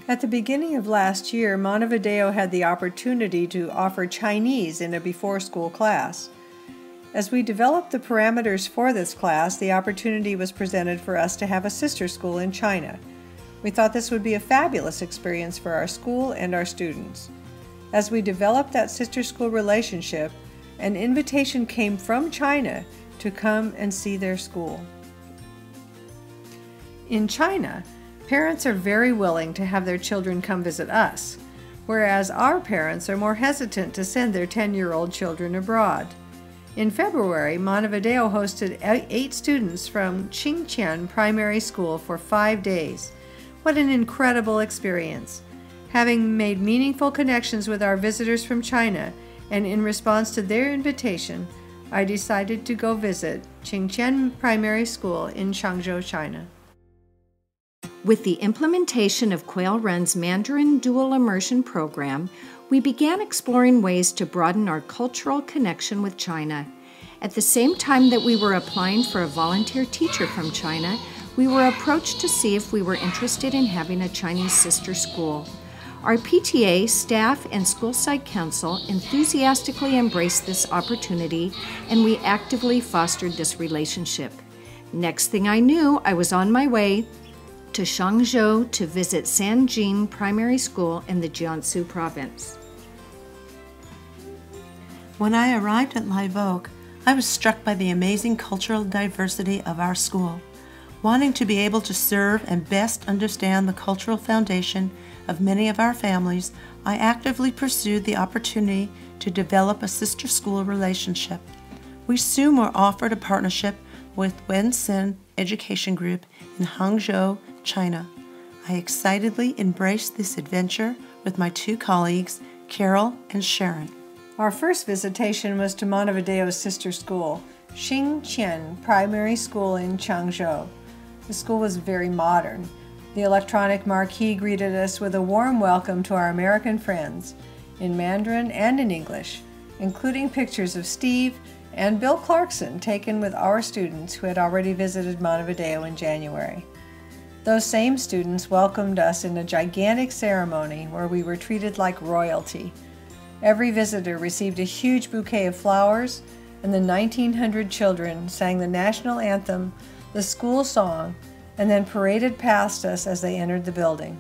At the beginning of last year, Montevideo had the opportunity to offer Chinese in a before-school class. As we developed the parameters for this class, the opportunity was presented for us to have a sister school in China. We thought this would be a fabulous experience for our school and our students. As we developed that sister school relationship, an invitation came from China to come and see their school. In China, parents are very willing to have their children come visit us, whereas our parents are more hesitant to send their 10-year-old children abroad. In February, Montevideo hosted 8 students from Qingqian Primary School for 5 days. What an incredible experience! Having made meaningful connections with our visitors from China, and in response to their invitation, I decided to go visit Qingqian Primary School in Changzhou, China. With the implementation of Quail Run's Mandarin Dual Immersion program, we began exploring ways to broaden our cultural connection with China. At the same time that we were applying for a volunteer teacher from China, we were approached to see if we were interested in having a Chinese sister school. Our PTA, staff, and school site council enthusiastically embraced this opportunity, and we actively fostered this relationship. Next thing I knew, I was on my way to Changzhou to visit Sanjing Primary School in the Jiangsu province. When I arrived at Live Oak, I was struck by the amazing cultural diversity of our school. Wanting to be able to serve and best understand the cultural foundation of many of our families, I actively pursued the opportunity to develop a sister school relationship. We soon were offered a partnership with Wenxin Education Group in Hangzhou, China. I excitedly embraced this adventure with my 2 colleagues, Carol and Sharon. Our first visitation was to Montevideo's sister school, Qingqian Primary School in Changzhou. The school was very modern. The electronic marquee greeted us with a warm welcome to our American friends, in Mandarin and in English, including pictures of Steve and Bill Clarkson taken with our students who had already visited Montevideo in January. Those same students welcomed us in a gigantic ceremony where we were treated like royalty. Every visitor received a huge bouquet of flowers, and the 1,900 children sang the national anthem, the school song, and then paraded past us as they entered the building.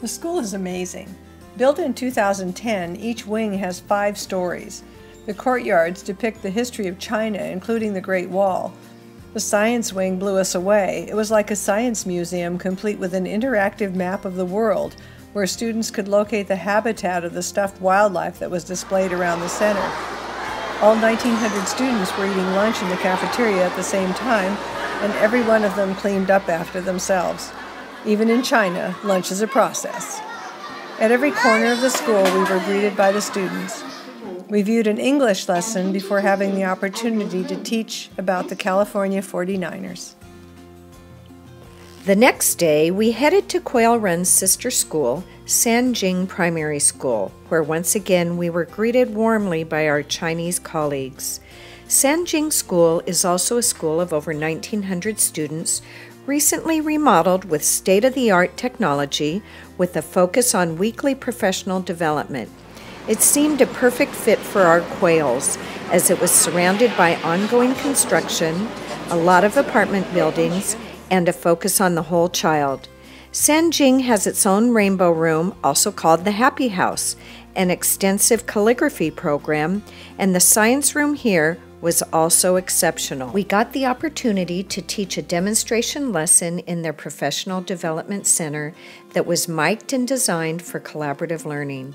The school is amazing. Built in 2010, each wing has 5 stories. The courtyards depict the history of China, including the Great Wall. The science wing blew us away. It was like a science museum complete with an interactive map of the world, where students could locate the habitat of the stuffed wildlife that was displayed around the center. All 1,900 students were eating lunch in the cafeteria at the same time, and every one of them cleaned up after themselves. Even in China, lunch is a process. At every corner of the school, we were greeted by the students. We viewed an English lesson before having the opportunity to teach about the California 49ers. The next day, we headed to Quail Run's sister school, Sanjing Primary School, where once again we were greeted warmly by our Chinese colleagues. Sanjing School is also a school of over 1,900 students, recently remodeled with state-of-the-art technology with a focus on weekly professional development. It seemed a perfect fit for our quails, as it was surrounded by ongoing construction, a lot of apartment buildings, and a focus on the whole child. Sanjing has its own rainbow room, also called the Happy House, an extensive calligraphy program, and the science room here was also exceptional. We got the opportunity to teach a demonstration lesson in their professional development center that was mic'd and designed for collaborative learning.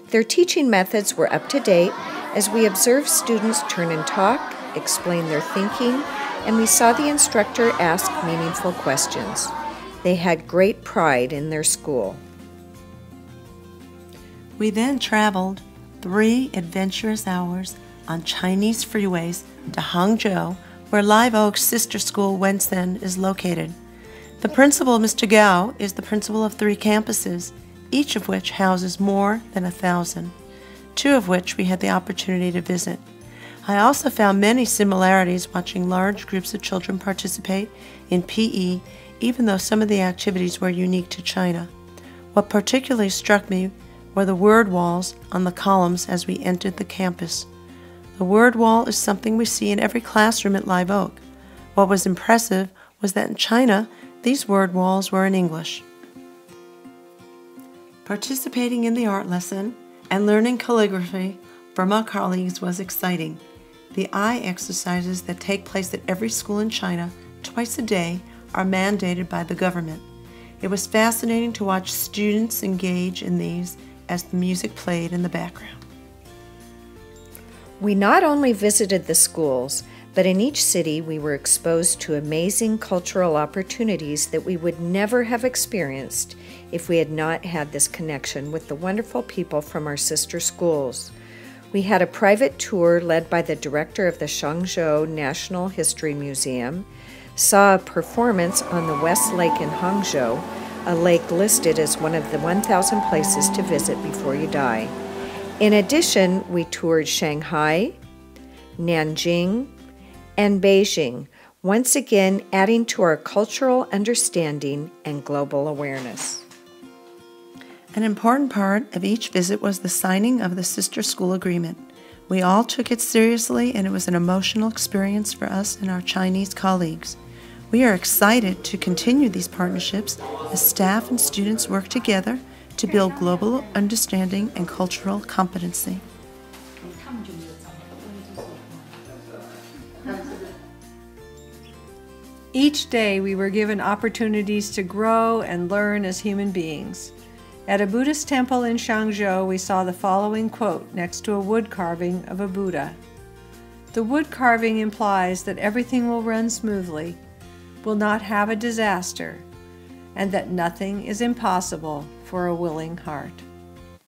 Their teaching methods were up to date, as we observed students turn and talk, explain their thinking, and we saw the instructor ask meaningful questions. They had great pride in their school. We then traveled 3 adventurous hours on Chinese freeways to Hangzhou, where Live Oak's sister school Wensen is located. The principal, Mr. Gao, is the principal of 3 campuses, each of which houses more than 1,000, 2 of which we had the opportunity to visit. I also found many similarities watching large groups of children participate in PE, even though some of the activities were unique to China. What particularly struck me were the word walls on the columns as we entered the campus. The word wall is something we see in every classroom at Live Oak. What was impressive was that in China, these word walls were in English. Participating in the art lesson and learning calligraphy from our colleagues was exciting. The eye exercises that take place at every school in China twice a day are mandated by the government. It was fascinating to watch students engage in these as the music played in the background. We not only visited the schools, but in each city we were exposed to amazing cultural opportunities that we would never have experienced if we had not had this connection with the wonderful people from our sister schools. We had a private tour led by the director of the Shangzhou National History Museum, saw a performance on the West Lake in Hangzhou, a lake listed as one of the 1,000 places to visit before you die. In addition, we toured Shanghai, Nanjing, and Beijing, once again adding to our cultural understanding and global awareness. An important part of each visit was the signing of the sister school agreement. We all took it seriously, and it was an emotional experience for us and our Chinese colleagues. We are excited to continue these partnerships as staff and students work together to build global understanding and cultural competency. Each day we were given opportunities to grow and learn as human beings. At a Buddhist temple in Shangzhou, we saw the following quote next to a wood carving of a Buddha. The wood carving implies that everything will run smoothly, will not have a disaster, and that nothing is impossible for a willing heart.